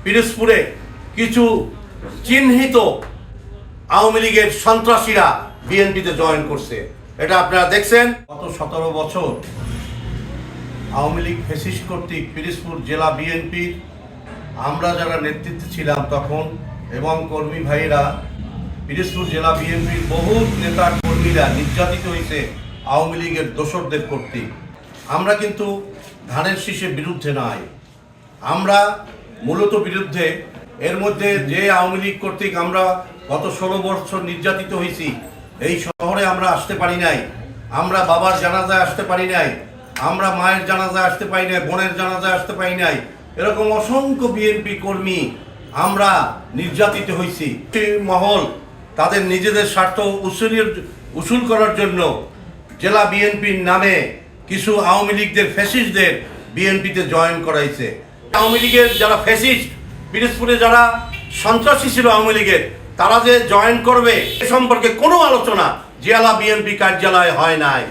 পিরোজপুরে কিছু চিহ্নিত আওয়ামী লীগের সন্ত্রাসীরা বিএনপিতে জয়েন করছে। এটা আপনারা দেখছেন। গত 17 বছর আওয়ামী লীগ ফ্যাসিস্ট কর্তৃক পিরোজপুর জেলা বিএনপির আমরা যারা নেতৃত্বে ছিলাম তখন এবং কর্মী ভাইয়েরা, পিরোজপুর জেলা বিএনপির বহু নেতা কর্মীরা নির্যাতিত হয়েছে আওয়ামী লীগের দোসরদের কর্তৃক। আমরা কিন্তু ধানের শীষের বিরুদ্ধে নয়, আমরা মূলত বিরুদ্ধে এর মধ্যে যে আওয়ামী লীগ কর্তৃক আমরা গত 16 বছর নির্যাতিত হয়েছি। এই শহরে আমরা আসতে পারি নাই, আমরা বাবার জানাজায় আসতে পারি নাই, আমরা মায়ের জানাজায় আসতে পারি নাই, বোনের জানাজায় আসতে পারি নাই। এরকম অসংখ্য বিএনপি কর্মী আমরা নির্যাতিত হয়েছি। মহল তাদের নিজেদের স্বার্থ উসুল করার জন্য জেলা বিএনপির নামে কিছু আওয়ামী লীগদের ফ্যাসিস্টদের বিএনপিতে জয়েন করাইছে। আওয়ামী লীগের যারা ফ্যাসিস্ট, পিরোজপুরে যারা সন্ত্রাসী ছিল আওয়ামী লীগের, তারা যে জয়েন করবে এ সম্পর্কে কোনো আলোচনা জেলা বিএনপি কার্যালয়ে হয় নাই।